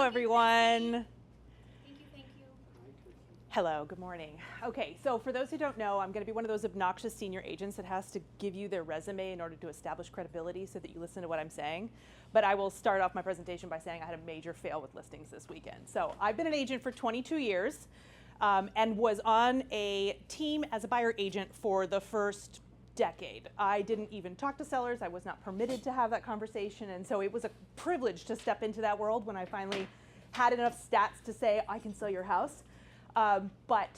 everyone. Thank you. Hello, good morning. Okay, so for those who don't know, I'm going to be one of those obnoxious senior agents that has to give you their resume in order to establish credibility so that you listen to what I'm saying. But I will start off my presentation by saying I had a major fail with listings this weekend. So I've been an agent for 22 years and was on a team as a buyer agent for the first decade. I didn't even talk to sellers. I was not permitted to have that conversation. And so it was a privilege to step into that world when I finally had enough stats to say, I can sell your house. But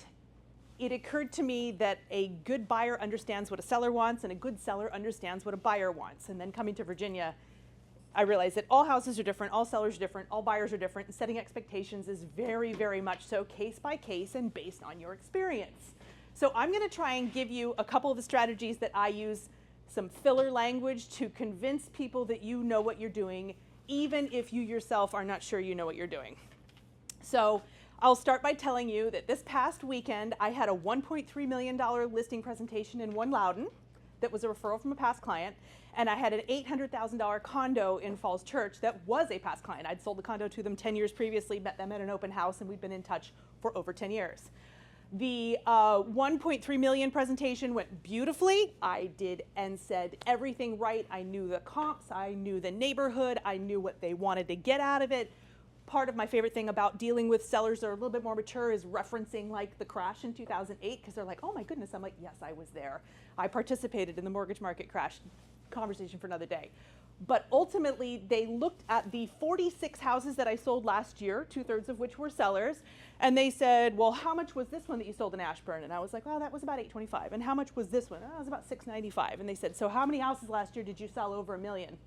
it occurred to me that a good buyer understands what a seller wants and a good seller understands what a buyer wants. And then coming to Virginia, I realized that all houses are different, all sellers are different, all buyers are different, and setting expectations is very, very much so case by case and based on your experience. So I'm going to try and give you a couple of the strategies that I use, some filler language to convince people that you know what you're doing, even if you yourself are not sure you know what you're doing. So I'll start by telling you that this past weekend I had a $1.3 million listing presentation in One Loudoun that was a referral from a past client, and I had an $800,000 condo in Falls Church that was a past client. I'd sold the condo to them 10 years previously, met them at an open house, and we'd been in touch for over 10 years. The 1.3 million presentation went beautifully. I did and said everything right. I knew the comps, I knew the neighborhood, I knew what they wanted to get out of it. Part of my favorite thing about dealing with sellers that are a little bit more mature is referencing like the crash in 2008, because they're like, oh my goodness. I'm like, yes, I was there. I participated in the mortgage market crash. Conversation for another day. But ultimately, they looked at the 46 houses that I sold last year, 2/3 of which were sellers, and they said, well, how much was this one that you sold in Ashburn? And I was like, well, that was about $825. And how much was this one? Oh, it was about $695. And they said, so how many houses last year did you sell over $1 million?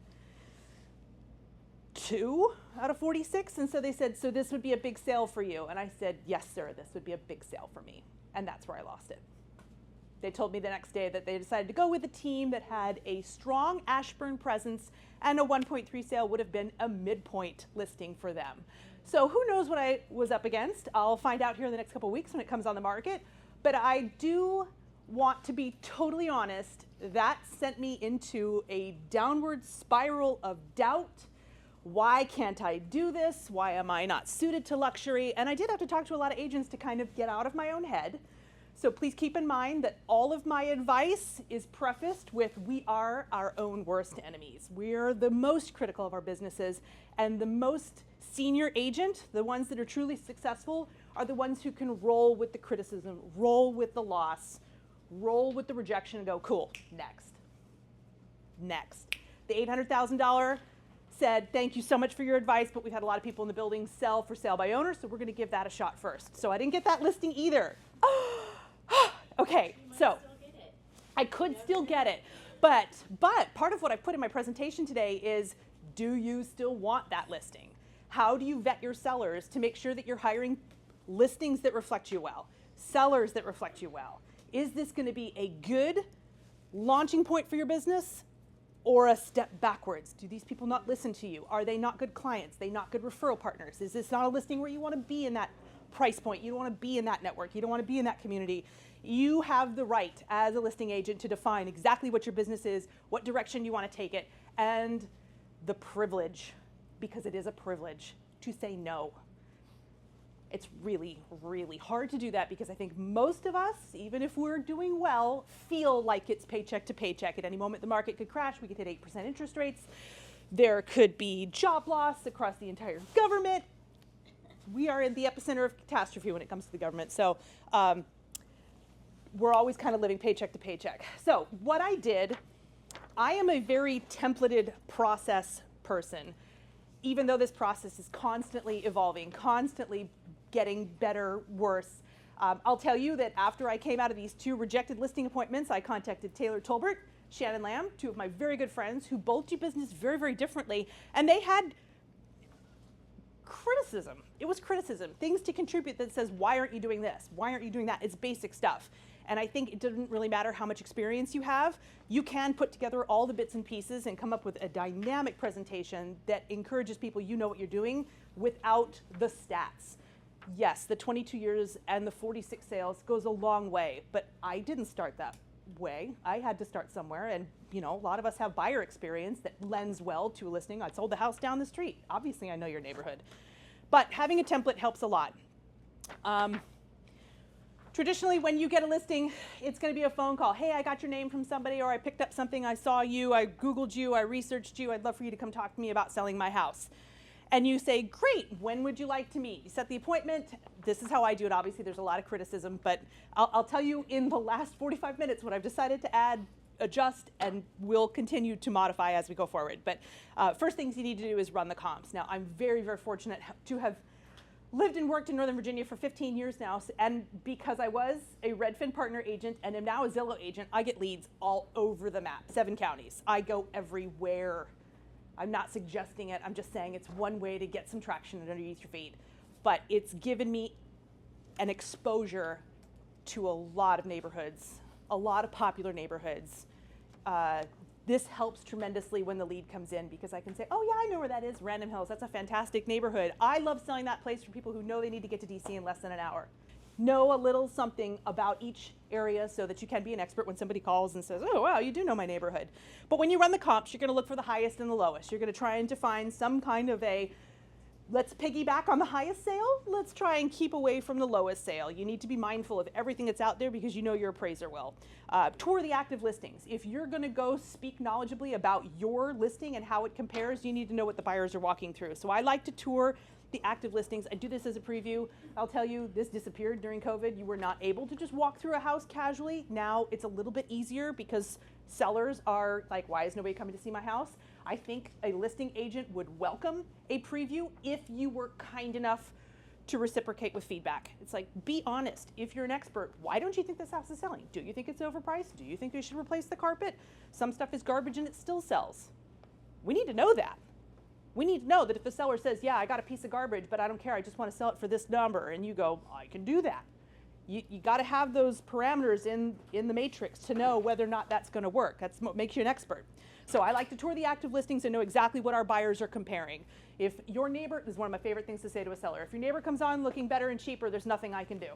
2 out of 46. And so they said, so this would be a big sale for you. And I said, yes, sir, this would be a big sale for me. And that's where I lost it. They told me the next day that they decided to go with a team that had a strong Ashburn presence, and a 1.3 sale would have been a midpoint listing for them. So who knows what I was up against? I'll find out here in the next couple of weeks when it comes on the market. But I do want to be totally honest, that sent me into a downward spiral of doubt. Why can't I do this? Why am I not suited to luxury? And I did have to talk to a lot of agents to kind of get out of my own head. So please keep in mind that all of my advice is prefaced with, we are our own worst enemies. We're the most critical of our businesses, and the most senior agent, the ones that are truly successful, are the ones who can roll with the criticism, roll with the loss, roll with the rejection and go, cool, next. Next. The $800,000 said, thank you so much for your advice, but we've had a lot of people in the building sell for sale by owner, so we're gonna give that a shot first. So I didn't get that listing either. Okay, so I could still get it, but part of what I put in my presentation today is, do you still want that listing? How do you vet your sellers to make sure that you're hiring listings that reflect you well, sellers that reflect you well? Is this going to be a good launching point for your business or a step backwards? Do these people not listen to you? Are they not good clients? Are they not good referral partners? Is this not a listing where you want to be in that price point? You don't want to be in that network. You don't want to be in that community. You have the right as a listing agent to define exactly what your business is, what direction you want to take it, and the privilege, because it is a privilege, to say no. It's really, really hard to do that because I think most of us, even if we're doing well, feel like it's paycheck to paycheck. At any moment the market could crash, we could hit 8% interest rates. There could be job loss across the entire government. We are in the epicenter of catastrophe when it comes to the government. So we're always kind of living paycheck to paycheck. So what I did, I am a very templated process person, even though this process is constantly evolving, constantly getting better, worse. I'll tell you that after I came out of these 2 rejected listing appointments, I contacted Taylor Tolbert, Shannon Lamb, 2 of my very good friends who both do business very, very differently, and they had criticism. It was criticism, things to contribute that says, why aren't you doing this? Why aren't you doing that? It's basic stuff. And I think it doesn't really matter how much experience you have. You can put together all the bits and pieces and come up with a dynamic presentation that encourages people you know what you're doing without the stats. Yes, the 22 years and the 46 sales goes a long way, but I didn't start that way. I had to start somewhere, and you know, a lot of us have buyer experience that lends well to a listing. I sold the house down the street. Obviously, I know your neighborhood. But having a template helps a lot. Traditionally, when you get a listing, it's going to be a phone call. Hey, I got your name from somebody, or I picked up something, I saw you, I Googled you, I researched you, I'd love for you to come talk to me about selling my house. And you say, great, when would you like to meet? You set the appointment. This is how I do it. Obviously, there's a lot of criticism, but I'll tell you in the last 45 minutes what I've decided to add, adjust, and we'll continue to modify as we go forward. But first things you need to do is run the comps. Now, I'm very, very fortunate to have lived and worked in Northern Virginia for 15 years now, and because I was a Redfin partner agent and am now a Zillow agent, I get leads all over the map, 7 counties. I go everywhere. I'm not suggesting it, I'm just saying it's one way to get some traction underneath your feet. But it's given me an exposure to a lot of neighborhoods, a lot of popular neighborhoods. This helps tremendously when the lead comes in, because I can say, oh yeah, I know where that is, Random Hills, that's a fantastic neighborhood. I love selling that place for people who know they need to get to DC in less than an hour. Know a little something about each area so that you can be an expert when somebody calls and says, oh wow, you do know my neighborhood. But when you run the comps, you're gonna look for the highest and the lowest. You're gonna try and define some kind of a, let's piggyback on the highest sale, let's try and keep away from the lowest sale. You need to be mindful of everything that's out there because you know your appraiser will. Tour the active listings. If you're gonna go speak knowledgeably about your listing and how it compares, you need to know what the buyers are walking through. So I like to tour the active listings. I do this as a preview. I'll tell you, this disappeared during COVID. You were not able to just walk through a house casually. Now it's a little bit easier because sellers are like, why is nobody coming to see my house? I think a listing agent would welcome a preview if you were kind enough to reciprocate with feedback. It's like, be honest. If you're an expert, why don't you think this house is selling? Do you think it's overpriced? Do you think we should replace the carpet? Some stuff is garbage and it still sells. We need to know that. We need to know that if the seller says, yeah, I got a piece of garbage, but I don't care, I just want to sell it for this number, and you go, I can do that. You got to have those parameters in the matrix to know whether or not that's going to work. That's what makes you an expert. So I like to tour the active listings and know exactly what our buyers are comparing. If your neighbor, this is one of my favorite things to say to a seller, if your neighbor comes on looking better and cheaper, there's nothing I can do.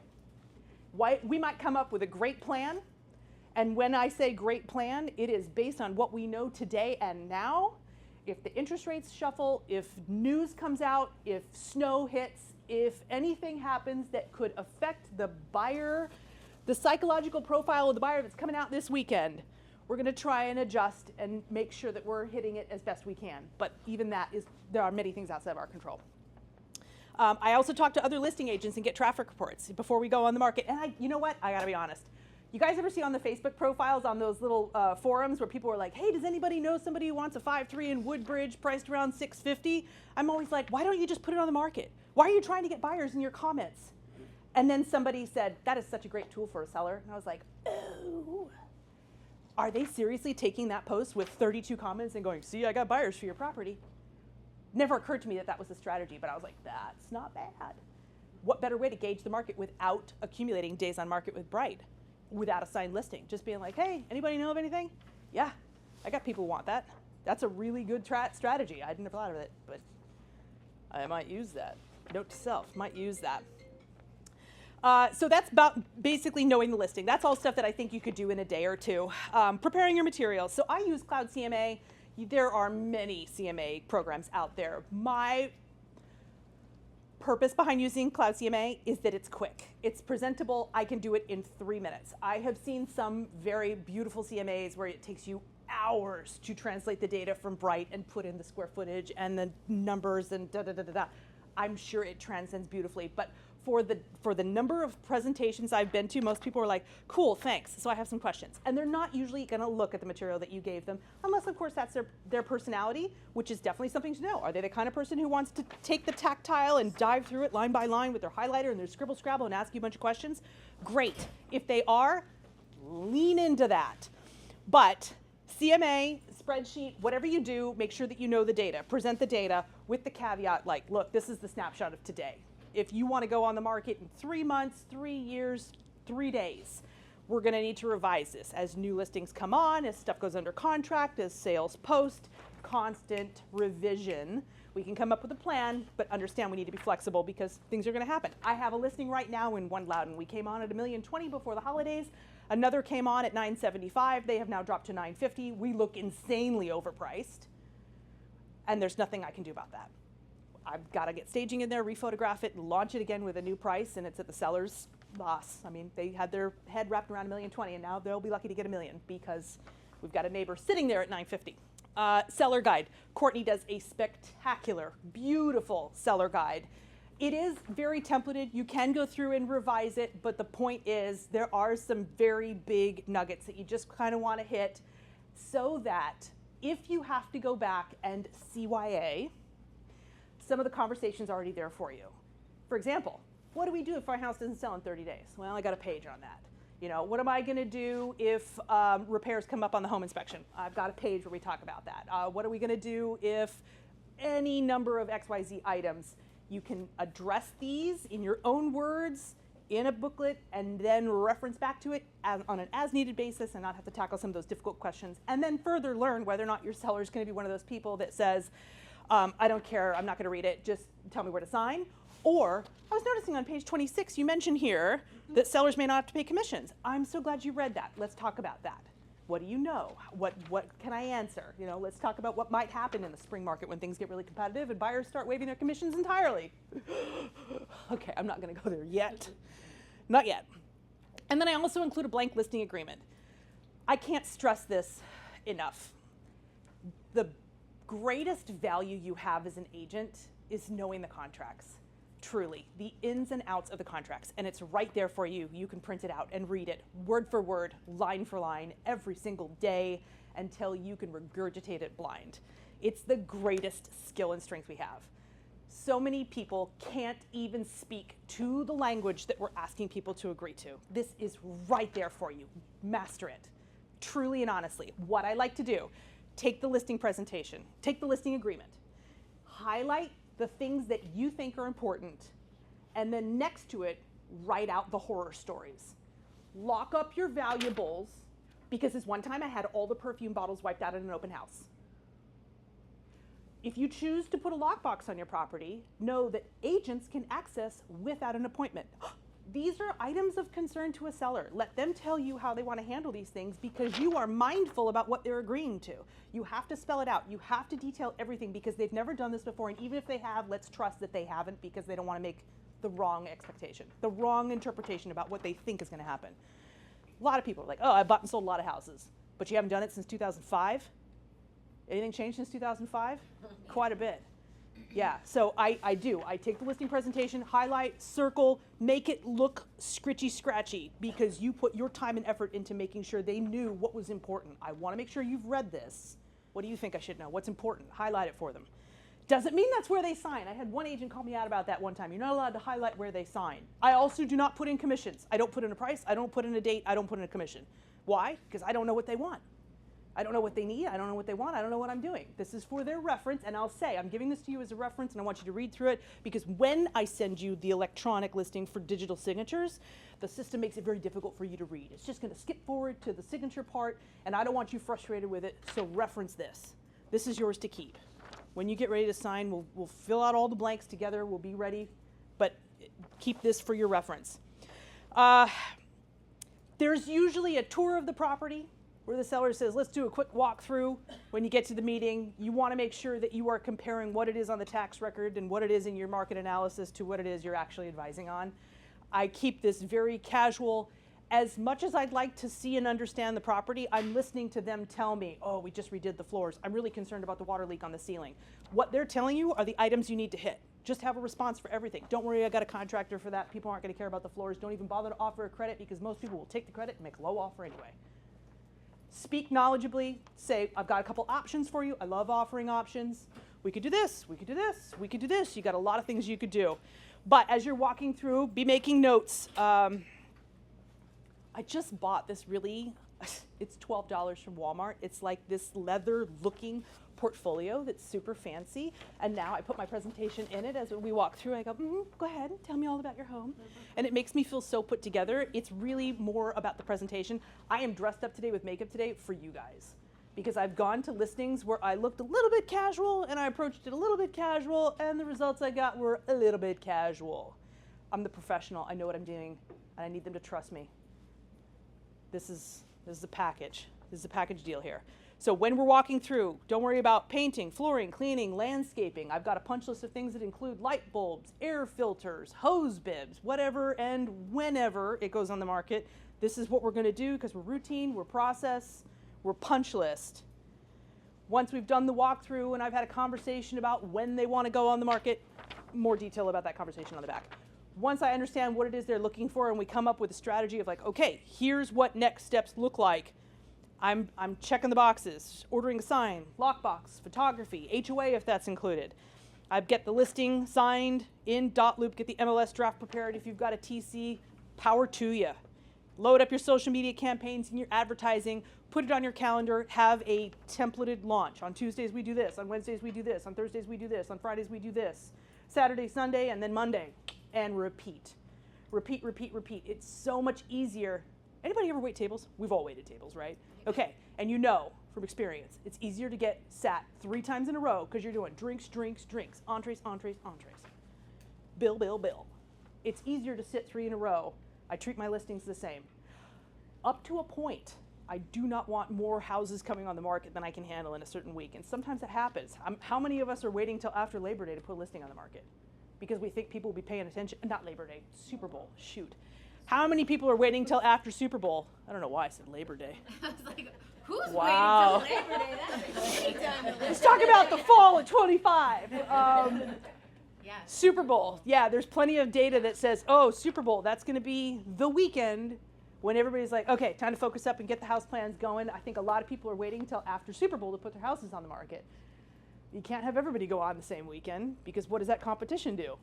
We might come up with a great plan, and when I say great plan, it is based on what we know today and now. If the interest rates shuffle, if news comes out, if snow hits, if anything happens that could affect the buyer, the psychological profile of the buyer that's coming out this weekend, we're going to try and adjust and make sure that we're hitting it as best we can. But even that is, there are many things outside of our control. I also talk to other listing agents and get traffic reports before we go on the market. And you know what? I got to be honest. You guys ever see on the Facebook profiles on those little forums where people are like, hey, does anybody know somebody who wants a 5.3 in Woodbridge priced around $650? I'm always like, why don't you just put it on the market? Why are you trying to get buyers in your comments? And then somebody said, that is such a great tool for a seller. And I was like, oh, are they seriously taking that post with 32 comments and going, see, I got buyers for your property? Never occurred to me that that was a strategy, but I was like, that's not bad. What better way to gauge the market without accumulating days on market with Bright? Without a signed listing, just being like, hey, anybody know of anything? Yeah, I got people who want that. That's a really good strategy. I'd never thought of it, but I might use that. Note to self, might use that. So that's about basically knowing the listing. That's all stuff that I think you could do in a day or two. Preparing your materials. So I use Cloud CMA. There are many CMA programs out there. My purpose behind using Cloud CMA is that it's quick. It's presentable. I can do it in 3 minutes. I have seen some very beautiful CMAs where it takes you hours to translate the data from Bright and put in the square footage and the numbers and da-da-da-da-da. I'm sure it transcends beautifully, but for the number of presentations I've been to, most people are like, cool, thanks. So I have some questions. And they're not usually gonna look at the material that you gave them, unless of course that's their personality, which is definitely something to know. Are they the kind of person who wants to take the tactile and dive through it line by line with their highlighter and their scribble scrabble and ask you a bunch of questions? Great. If they are, lean into that. But CMA, spreadsheet, whatever you do, make sure that you know the data. Present the data with the caveat like, look, this is the snapshot of today. If you want to go on the market in 3 months, 3 years, 3 days, we're going to need to revise this as new listings come on, as stuff goes under contract, as sales post, constant revision. We can come up with a plan, but understand we need to be flexible because things are going to happen. I have a listing right now in One Loudon. We came on at $1,020,000 before the holidays. Another came on at $975,000. They have now dropped to $950,000. We look insanely overpriced, and there's nothing I can do about that. I've got to get staging in there, rephotograph it, and launch it again with a new price, and it's at the seller's loss. I mean, they had their head wrapped around $1.02 million, and now they'll be lucky to get $1 million because we've got a neighbor sitting there at $950. Seller guide. Courtney does a spectacular, beautiful seller guide. It is very templated. You can go through and revise it, but the point is there are some very big nuggets that you just kind of want to hit so that if you have to go back and CYA, some of the conversation's already there for you. For example, what do we do if our house doesn't sell in 30 days? Well, I got a page on that. You know, what am I going to do if repairs come up on the home inspection? I've got a page where we talk about that. What are we going to do if any number of XYZ items? You can address these in your own words in a booklet and then reference back to it on an as-needed basis and not have to tackle some of those difficult questions, and then further learn whether or not your seller is going to be one of those people that says, I don't care, I'm not going to read it, just tell me where to sign. Or, I was noticing on page 26, you mentioned here that sellers may not have to pay commissions. I'm so glad you read that. Let's talk about that. What do you know? What can I answer? You know, let's talk about what might happen in the spring market when things get really competitive and buyers start waiving their commissions entirely. Okay, I'm not going to go there yet. Not yet. And then I also include a blank listing agreement. I can't stress this enough. The greatest value you have as an agent is knowing the contracts. Truly, the ins and outs of the contracts, and it's right there for you. You can print it out and read it word for word, line for line, every single day until you can regurgitate it blind. It's the greatest skill and strength we have. So many people can't even speak to the language that we're asking people to agree to. This is right there for you. Master it, truly and honestly. What I like to do, take the listing presentation, take the listing agreement, highlight the things that you think are important, and then next to it, write out the horror stories. Lock up your valuables, because this one time I had all the perfume bottles wiped out at an open house. If you choose to put a lockbox on your property, know that agents can access without an appointment. These are items of concern to a seller. Let them tell you how they want to handle these things because you are mindful about what they're agreeing to. You have to spell it out. You have to detail everything because they've never done this before, and even if they have, let's trust that they haven't because they don't want to make the wrong expectation, the wrong interpretation about what they think is going to happen. A lot of people are like, oh, I bought and sold a lot of houses, but you haven't done it since 2005? Anything changed since 2005? Quite a bit. Yeah, so I do. I take the listing presentation, highlight, circle, make it look scritchy scratchy because you put your time and effort into making sure they knew what was important. I want to make sure you've read this. What do you think I should know? What's important? Highlight it for them. Doesn't mean that's where they sign. I had one agent call me out about that one time. You're not allowed to highlight where they sign. I also do not put in commissions. I don't put in a price. I don't put in a date. I don't put in a commission. Why? Because I don't know what they want. I don't know what they need, I don't know what they want, I don't know what I'm doing. This is for their reference, and I'll say, I'm giving this to you as a reference, and I want you to read through it, because when I send you the electronic listing for digital signatures, the system makes it very difficult for you to read. It's just gonna skip forward to the signature part, and I don't want you frustrated with it, so reference this. This is yours to keep. When you get ready to sign, we'll fill out all the blanks together, we'll be ready, but keep this for your reference. There's usually a tour of the property, where the seller says, let's do a quick walkthrough. When you get to the meeting, you want to make sure that you are comparing what it is on the tax record and what it is in your market analysis to what it is you're actually advising on. I keep this very casual. As much as I'd like to see and understand the property, I'm listening to them tell me, oh, we just redid the floors. I'm really concerned about the water leak on the ceiling. What they're telling you are the items you need to hit. Just have a response for everything. Don't worry, I got a contractor for that. People aren't going to care about the floors. Don't even bother to offer a credit because most people will take the credit and make a low offer anyway. Speak knowledgeably, say, I've got a couple options for you. I love offering options. We could do this, we could do this, we could do this. You got a lot of things you could do. But as you're walking through, be making notes. I just bought this really, it's $12 from Walmart. It's like this leather looking portfolio that's super fancy. And now I put my presentation in it as we walk through. I go, go ahead, tell me all about your home. And it makes me feel so put together. It's really more about the presentation. I am dressed up today with makeup today for you guys. Because I've gone to listings where I looked a little bit casual and I approached it a little bit casual and the results I got were a little bit casual. I'm the professional, I know what I'm doing, and I need them to trust me. This is a package. This is a package deal here. So when we're walking through, don't worry about painting, flooring, cleaning, landscaping. I've got a punch list of things that include light bulbs, air filters, hose bibs, whatever and whenever it goes on the market. This is what we're going to do because we're routine, we're process, we're punch list. Once we've done the walkthrough and I've had a conversation about when they want to go on the market, more detail about that conversation on the back. Once I understand what it is they're looking for and we come up with a strategy of like, okay, here's what next steps look like. I'm checking the boxes, ordering a sign, lockbox, photography, HOA if that's included. I get the listing signed in .loop, get the MLS draft prepared. If you've got a TC, power to you. Load up your social media campaigns and your advertising, put it on your calendar, have a templated launch. On Tuesdays we do this, on Wednesdays we do this, on Thursdays we do this, on Fridays we do this, Saturday, Sunday, and then Monday, and repeat. Repeat, repeat, repeat. It's so much easier. Anybody ever wait tables? We've all waited tables, right? Okay, and you know from experience, it's easier to get sat 3 times in a row because you're doing drinks, drinks, drinks, entrees, entrees, entrees. Bill, bill, bill. It's easier to sit 3 in a row. I treat my listings the same. Up to a point, I do not want more houses coming on the market than I can handle in a certain week, and sometimes it happens. How many of us are waiting till after Labor Day to put a listing on the market? Because we think people will be paying attention, not Labor Day, Super Bowl, shoot. How many people are waiting till after Super Bowl? I don't know why I said Labor Day. I was like, who's Wow. waiting till Labor Day? That's a great time to live. Let's talk about the fall of 25. Yeah. Super Bowl. Yeah, there's plenty of data that says, oh, Super Bowl, that's going to be the weekend when everybody's like, okay, time to focus up and get the house plans going. I think a lot of people are waiting until after Super Bowl to put their houses on the market. You can't have everybody go on the same weekend because what does that competition do?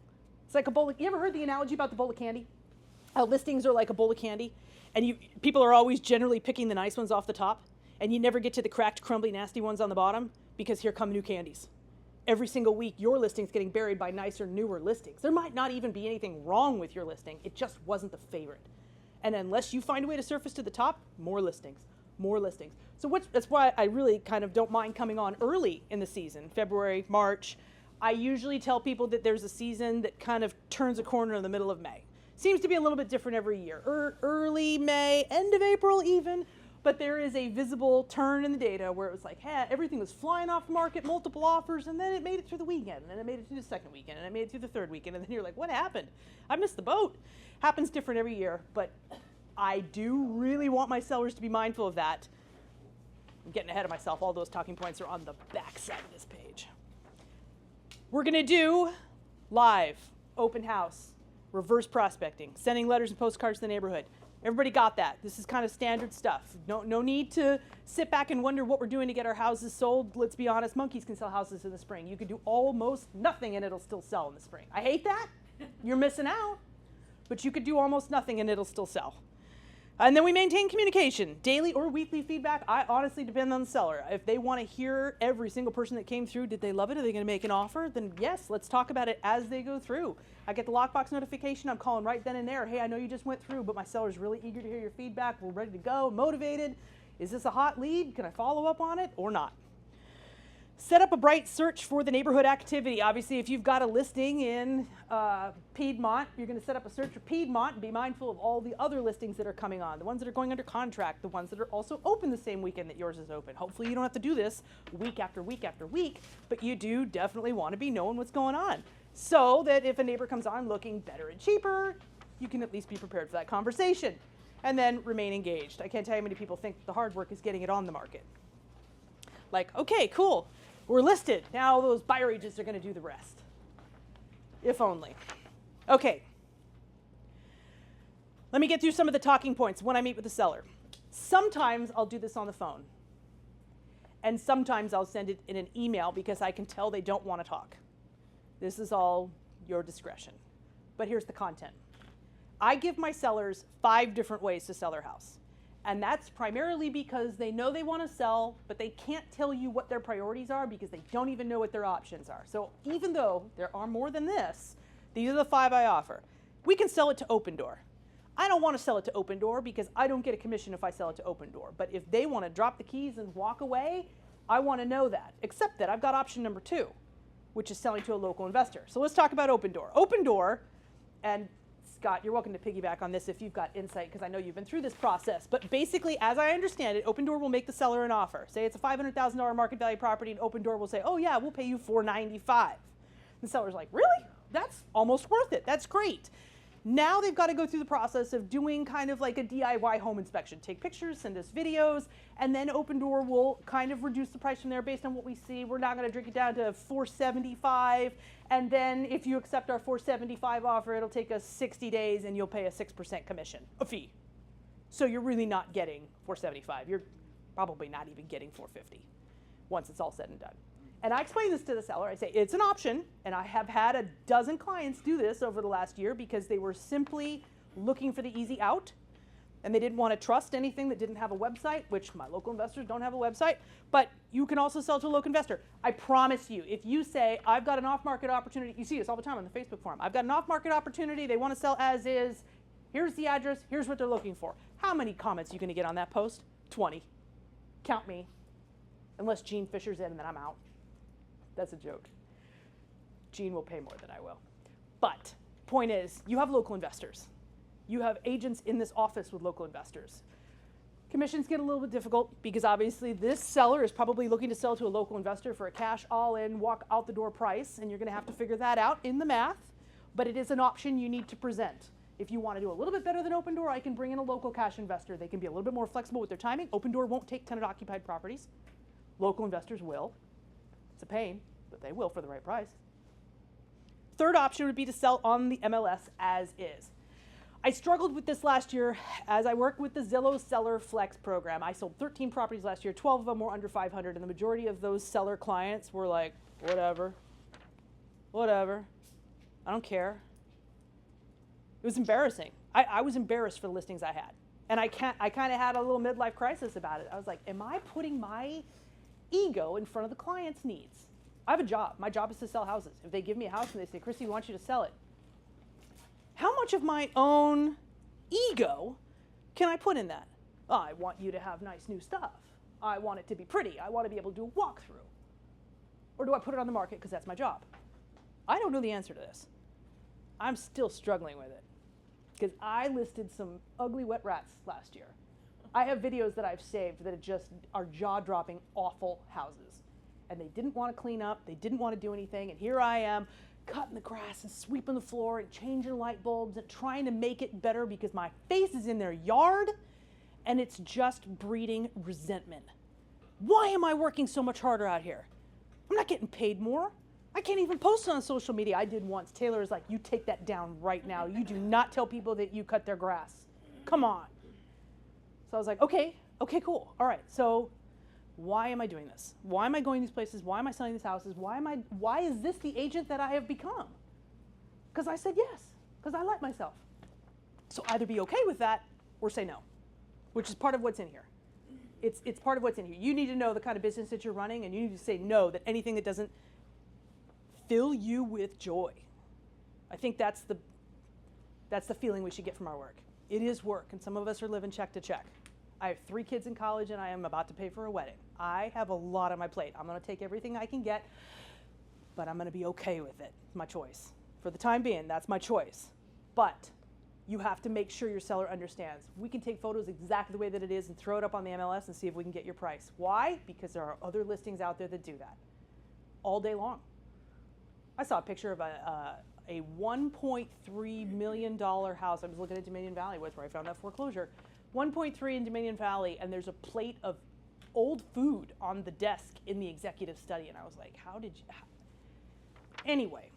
It's like a bowl of, you ever heard the analogy about the bowl of candy? How listings are like a bowl of candy and people are always generally picking the nice ones off the top and you never get to the cracked, crumbly, nasty ones on the bottom because here come new candies. Every single week, your listing's getting buried by nicer, newer listings. There might not even be anything wrong with your listing. It just wasn't the favorite. And unless you find a way to surface to the top, more listings, more listings. So that's why I really kind of don't mind coming on early in the season, February, March. I usually tell people that there's a season that kind of turns a corner in the middle of May. Seems to be a little bit different every year. Early May, end of April even. But there is a visible turn in the data where it was like, hey, everything was flying off the market, multiple offers, and then it made it through the weekend, and then it made it through the second weekend, and it made it through the third weekend, and then you're like, what happened? I missed the boat. Happens different every year, but I do really want my sellers to be mindful of that. I'm getting ahead of myself. All those talking points are on the back side of this page. We're going to do live, open house, reverse prospecting, sending letters and postcards to the neighborhood. Everybody got that. This is kind of standard stuff. No need to sit back and wonder what we're doing to get our houses sold. Let's be honest, monkeys can sell houses in the spring. You could do almost nothing and it'll still sell in the spring. I hate that. You're missing out. But you could do almost nothing and it'll still sell. And then we maintain communication. Daily or weekly feedback, I honestly depend on the seller. If they want to hear every single person that came through, did they love it? Are they going to make an offer? Then yes, let's talk about it as they go through. I get the lockbox notification. I'm calling right then and there. Hey, I know you just went through, but my seller's really eager to hear your feedback. We're ready to go, motivated. Is this a hot lead? Can I follow up on it or not? Set up a bright search for the neighborhood activity. Obviously, if you've got a listing in Piedmont, you're going to set up a search for Piedmont and be mindful of all the other listings that are coming on, the ones that are going under contract, the ones that are also open the same weekend that yours is open. Hopefully, you don't have to do this week after week after week, but you do definitely want to be knowing what's going on so that if a neighbor comes on looking better and cheaper, you can at least be prepared for that conversation and then remain engaged. I can't tell you how many people think the hard work is getting it on the market. Like, okay, cool. We're listed. Now those buyer agents are going to do the rest. If only. Okay. Let me get through some of the talking points when I meet with the seller. Sometimes I'll do this on the phone. And sometimes I'll send it in an email because I can tell they don't want to talk. This is all your discretion. But here's the content. I give my sellers 5 different ways to sell their house. And that's primarily because they know they want to sell, but they can't tell you what their priorities are because they don't even know what their options are. So even though there are more than this, these are the 5 I offer. We can sell it to Open Door. I don't want to sell it to Open Door because I don't get a commission if I sell it to Open Door. But if they want to drop the keys and walk away, I want to know that. Except that I've got option number 2, which is selling to a local investor. So let's talk about Open Door. Open Door, and Scott, you're welcome to piggyback on this if you've got insight, because I know you've been through this process. But basically, as I understand it, Open Door will make the seller an offer. Say it's a $500,000 market value property, and Open Door will say, oh yeah, we'll pay you $495,000. The seller's like, really? That's almost worth it. That's great. Now they've got to go through the process of doing kind of like a DIY home inspection. Take pictures, send us videos, and then Open Door will kind of reduce the price from there based on what we see. We're now going to drink it down to $475, and then if you accept our $475 offer, it'll take us 60 days and you'll pay a 6% commission, a fee. So you're really not getting $475. You're probably not even getting $450 once it's all said and done. And I explain this to the seller. I say, it's an option, and I have had a dozen clients do this over the last year because they were simply looking for the easy out, and they didn't want to trust anything that didn't have a website, which my local investors don't have a website, but you can also sell to a local investor. I promise you, if you say, I've got an off-market opportunity, you see this all the time on the Facebook forum, I've got an off-market opportunity, they want to sell as is, here's the address, here's what they're looking for. How many comments are you going to get on that post? 20. Count me. Unless Gene Fisher's in, and then I'm out. That's a joke. Gene will pay more than I will. But point is, you have local investors. You have agents in this office with local investors. Commissions get a little bit difficult because obviously this seller is probably looking to sell to a local investor for a cash all-in, walk out the door price, and you're going to have to figure that out in the math. But it is an option you need to present. If you want to do a little bit better than Open Door, I can bring in a local cash investor. They can be a little bit more flexible with their timing. Open Door won't take tenant-occupied properties. Local investors will. It's a pain, but they will for the right price. Third option would be to sell on the MLS as is. I struggled with this last year as I worked with the Zillow Seller Flex program. I sold 13 properties last year, 12 of them were under 500, and the majority of those seller clients were like, whatever, I don't care. It was embarrassing. I was embarrassed for the listings I had. And I kind of had a little midlife crisis about it. I was like, am I putting my ego in front of the client's needs? I have a job. My job is to sell houses. If they give me a house and they say, Krissy, we want you to sell it, how much of my own ego can I put in that? Oh, I want you to have nice new stuff. I want it to be pretty. I want to be able to do a walkthrough. Or do I put it on the market because that's my job? I don't know the answer to this. I'm still struggling with it because I listed some ugly wet rats last year. I have videos that I've saved that just are jaw-dropping awful houses. And they didn't want to clean up, they didn't want to do anything, and here I am cutting the grass and sweeping the floor and changing light bulbs and trying to make it better because my face is in their yard and it's just breeding resentment. Why am I working so much harder out here? I'm not getting paid more. I can't even post on social media. I did once. Taylor was like, you take that down right now. You do not tell people that you cut their grass. Come on. So I was like, okay, cool. All right, so why am I doing this? Why am I going these places? Why am I selling these houses? Why is this the agent that I have become? Because I said yes, because I like myself. So either be okay with that or say no, which is part of what's in here. It's part of what's in here. You need to know the kind of business that you're running, and you need to say no that anything that doesn't fill you with joy. I think that's the feeling we should get from our work. It is work, and some of us are living check to check. I have 3 kids in college, and I am about to pay for a wedding. I have a lot on my plate. I'm going to take everything I can get, but I'm going to be okay with it. It's my choice. For the time being, that's my choice. But you have to make sure your seller understands. We can take photos exactly the way that it is and throw it up on the MLS and see if we can get your price. Why? Because there are other listings out there that do that all day long. I saw a picture of a $1.3 million house. I was looking at Dominion Valley, was where I found that foreclosure. 1.3 in Dominion Valley, and there's a plate of old food on the desk in the executive study, and I was like, Anyway,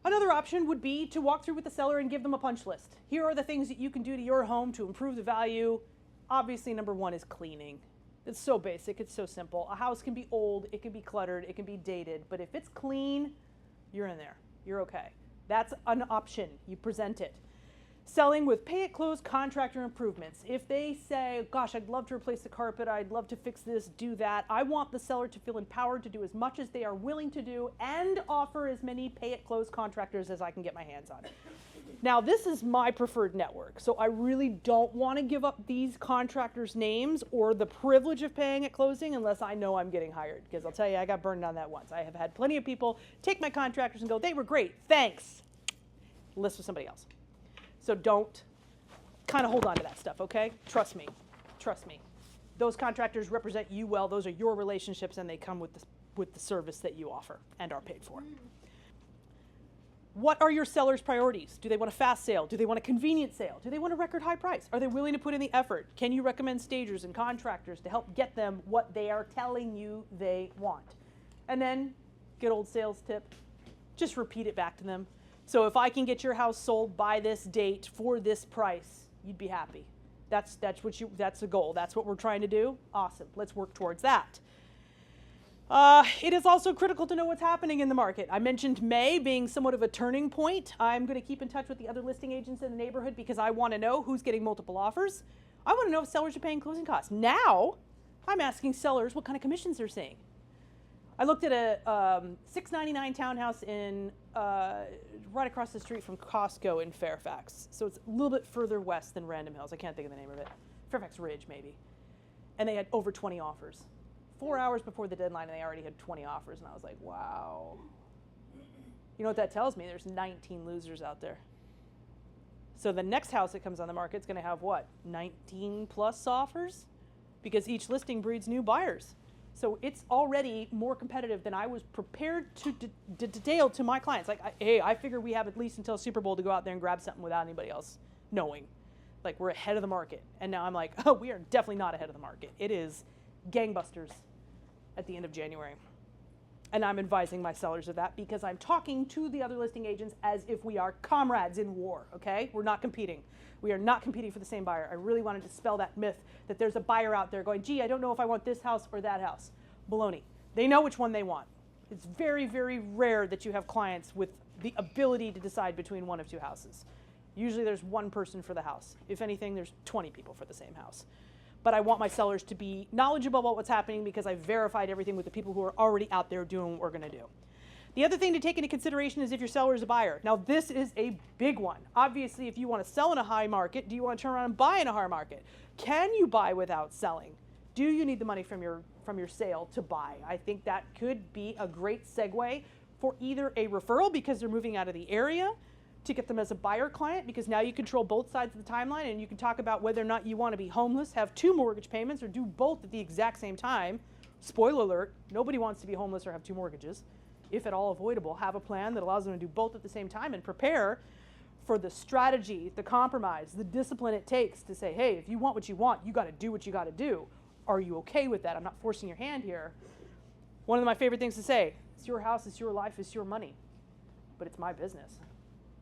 another option would be to walk through with the seller and give them a punch list. Here are the things that you can do to your home to improve the value. Obviously, number 1 is cleaning. It's so basic, it's so simple. A house can be old, it can be cluttered, it can be dated, but if it's clean, you're in there, you're okay. That's an option, you present it. Selling with pay-at-close contractor improvements. If they say, gosh, I'd love to replace the carpet, I'd love to fix this, do that, I want the seller to feel empowered to do as much as they are willing to do and offer as many pay-at-close contractors as I can get my hands on. Now, this is my preferred network, so I really don't want to give up these contractors' names or the privilege of paying at closing unless I know I'm getting hired, because I'll tell you, I got burned on that once. I have had plenty of people take my contractors and go, they were great, thanks. List with somebody else. So don't kind of hold on to that stuff, okay? Trust me. Trust me. Those contractors represent you well. Those are your relationships, and they come with the service that you offer and are paid for. What are your sellers' priorities? Do they want a fast sale? Do they want a convenient sale? Do they want a record high price? Are they willing to put in the effort? Can you recommend stagers and contractors to help get them what they are telling you they want? And then, good old sales tip, just repeat it back to them. So if I can get your house sold by this date for this price, you'd be happy. That's the goal. That's what we're trying to do. Awesome. Let's work towards that. It is also critical to know what's happening in the market. I mentioned May being somewhat of a turning point. I'm going to keep in touch with the other listing agents in the neighborhood because I want to know who's getting multiple offers. I want to know if sellers are paying closing costs. Now, I'm asking sellers what kind of commissions they're seeing. I looked at a $699 townhouse in right across the street from Costco in Fairfax. So it's a little bit further west than Random Hills. I can't think of the name of it. Fairfax Ridge, maybe. And they had over 20 offers. 4 hours before the deadline, and they already had 20 offers, and I was like, wow. You know what that tells me? There's 19 losers out there. So the next house that comes on the market is going to have what? 19 plus offers? Because each listing breeds new buyers. So it's already more competitive than I was prepared to detail to my clients. Like, hey, I figure we have at least until Super Bowl to go out there and grab something without anybody else knowing. Like, we're ahead of the market. And now I'm like, oh, we are definitely not ahead of the market. It is gangbusters at the end of January. And I'm advising my sellers of that because I'm talking to the other listing agents as if we are comrades in war, okay? We're not competing. We are not competing for the same buyer. I really wanted to dispel that myth that there's a buyer out there going, gee, I don't know if I want this house or that house. Baloney. They know which one they want. It's very, very rare that you have clients with the ability to decide between one of two houses. Usually there's one person for the house. If anything, there's 20 people for the same house. But I want my sellers to be knowledgeable about what's happening because I verified everything with the people who are already out there doing what we're going to do. The other thing to take into consideration is if your seller is a buyer. Now, this is a big one. Obviously, if you want to sell in a high market, do you want to turn around and buy in a high market? Can you buy without selling? Do you need the money from your sale to buy? I think that could be a great segue for either a referral because they're moving out of the area, to get them as a buyer client because now you control both sides of the timeline and you can talk about whether or not you want to be homeless, have 2 mortgage payments, or do both at the exact same time. Spoiler alert, nobody wants to be homeless or have 2 mortgages. If at all avoidable, have a plan that allows them to do both at the same time and prepare for the strategy, the compromise, the discipline it takes to say, hey, if you want what you want, you got to do what you got to do. Are you okay with that? I'm not forcing your hand here. One of my favorite things to say, it's your house, it's your life, it's your money, but it's my business.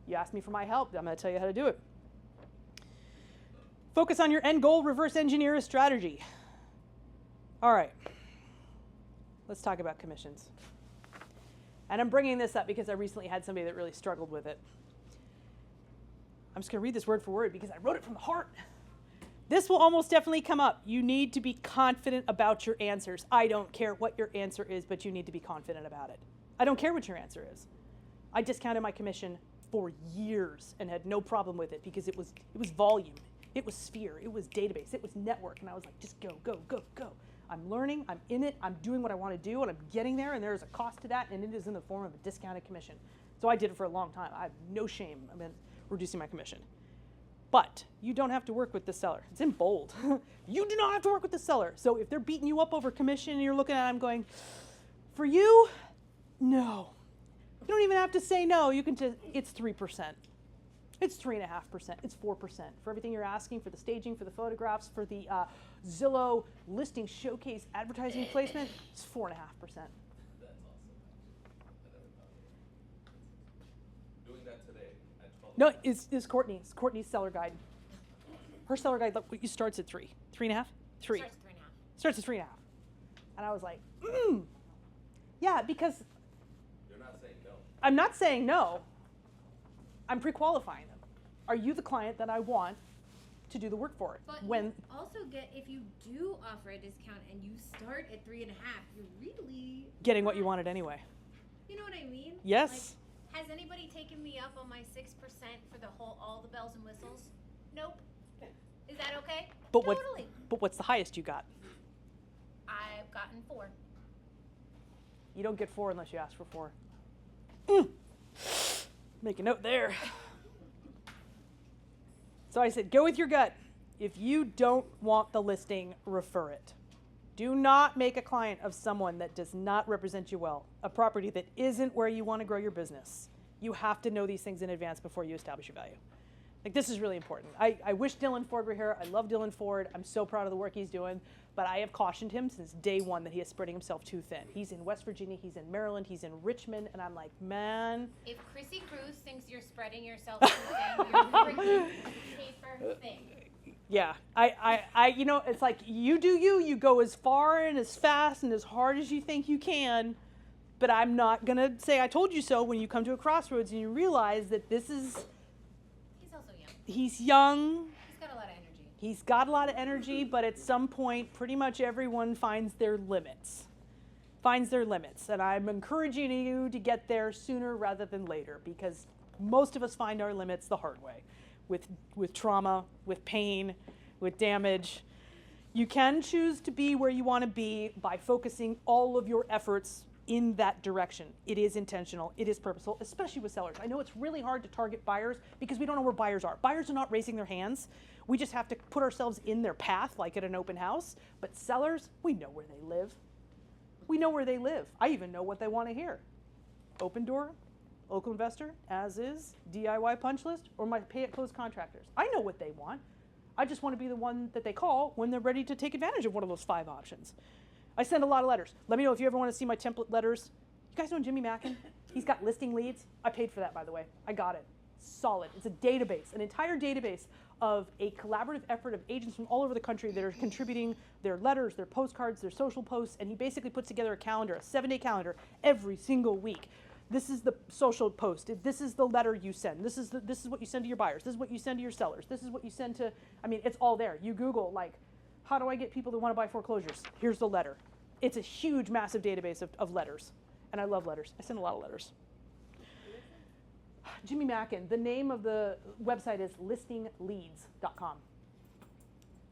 You ask me for my help, I'm going to tell you how to do it. Focus on your end goal, reverse engineer a strategy. All right, let's talk about commissions. And I'm bringing this up because I recently had somebody that really struggled with it. I'm just going to read this word for word because I wrote it from the heart. This will almost definitely come up. You need to be confident about your answers. I don't care what your answer is, but you need to be confident about it. I don't care what your answer is. I discounted my commission for years and had no problem with it because it was volume, it was sphere, it was database, it was network, and I was like, just go, go, go, go. I'm learning, I'm in it, I'm doing what I want to do, and I'm getting there, and there's a cost to that, and it is in the form of a discounted commission. So I did it for a long time. I have no shame about reducing my commission. But you don't have to work with the seller. It's in bold. You do not have to work with the seller. So if they're beating you up over commission and you're looking at them going, for you, no. You don't even have to say no. You can just, it's 3%. It's 3.5%. It's 4%. For everything you're asking, for the staging, for the photographs, for the Zillow listing showcase advertising placement, it's 4.5%. That's awesome. Doing that today at 12. No, it's Courtney. It's Courtney's seller guide. Her seller guide starts at 3. 3.5? 3. Starts at 3.5. Starts at 3.5. And I was like, yeah, because You're not saying no. I'm not saying no. I'm pre-qualifying them. Are you the client that I want to do the work for? But when you also get, if you do offer a discount and you start at 3.5, you're really getting what you wanted anyway. You know what I mean? Yes. Like, has anybody taken me up on my 6% for the whole, all the bells and whistles? Nope. Is that okay? But totally. But what's the highest you got? I've gotten 4. You don't get 4 unless you ask for 4. Make a note there. So I said, go with your gut. If you don't want the listing, refer it. Do not make a client of someone that does not represent you well, a property that isn't where you want to grow your business. You have to know these things in advance before you establish your value. Like, this is really important. I wish Dylan Ford were here. I love Dylan Ford. I'm so proud of the work he's doing. But I have cautioned him since day one that he is spreading himself too thin. He's in West Virginia. He's in Maryland. He's in Richmond. And I'm like, man. If Krissy Cruse thinks you're spreading yourself too thin, you're freaking paper thin. Yeah, I, you know, it's like you do you go as far and as fast and as hard as you think you can, but I'm not gonna say I told you so when you come to a crossroads and you realize that this is. He's also young. He's young. He's got a lot of energy. He's got a lot of energy, but at some point, pretty much everyone finds their limits. And I'm encouraging you to get there sooner rather than later, because most of us find our limits the hard way. With trauma, with pain, with damage. You can choose to be where you want to be by focusing all of your efforts in that direction. It is intentional, it is purposeful, especially with sellers. I know it's really hard to target buyers because we don't know where buyers are. Buyers are not raising their hands. We just have to put ourselves in their path, like at an open house. But sellers, we know where they live. We know where they live. I even know what they want to hear. Open door, local investor, as is, DIY punch list, or my pay at close contractors. I know what they want. I just want to be the one that they call when they're ready to take advantage of one of those 5 options. I send a lot of letters. Let me know if you ever want to see my template letters. You guys know Jimmy Mackin? He's got listing leads. I paid for that, by the way. I got it. Solid. It's a database, an entire database of a collaborative effort of agents from all over the country that are contributing their letters, their postcards, their social posts, and he basically puts together a calendar, a 7-day calendar, every single week. This is the social post. This is the letter you send. This is what you send to your buyers. This is what you send to your sellers. This is what you send to, I mean, it's all there. You Google, like, how do I get people that want to buy foreclosures? Here's the letter. It's a huge, massive database of letters. And I love letters. I send a lot of letters. Jimmy Mackin. The name of the website is listingleads.com.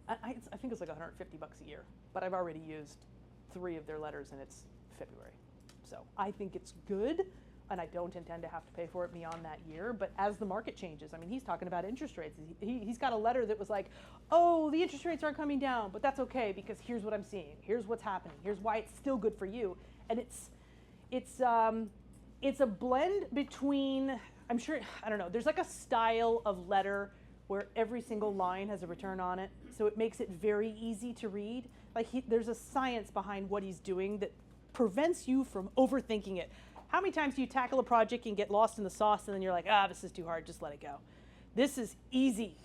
I think it's like $150 a year, but I've already used 3 of their letters and it's February. So I think it's good, and I don't intend to have to pay for it beyond that year. But as the market changes, I mean, he's talking about interest rates. He's got a letter that was like, oh, the interest rates aren't coming down, but that's okay because here's what I'm seeing. Here's what's happening. Here's why it's still good for you. And it's a blend between, I'm sure, I don't know, there's like a style of letter where every single line has a return on it. So it makes it very easy to read. Like there's a science behind what he's doing that prevents you from overthinking it. How many times do you tackle a project and get lost in the sauce and then you're like, this is too hard, just let it go. This is easy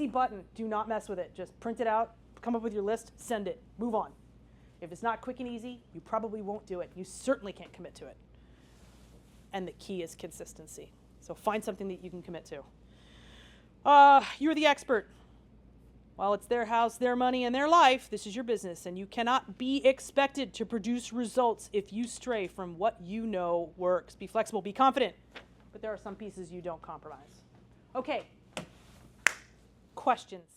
button. Do not mess with it. Just print it out, come up with your list, send it, move on. If it's not quick and easy, you probably won't do it. You certainly can't commit to it. And the key is consistency. So find something that you can commit to. You're the expert. While it's their house, their money, and their life, this is your business, and you cannot be expected to produce results if you stray from what you know works. Be flexible, be confident, but there are some pieces you don't compromise. Okay, questions?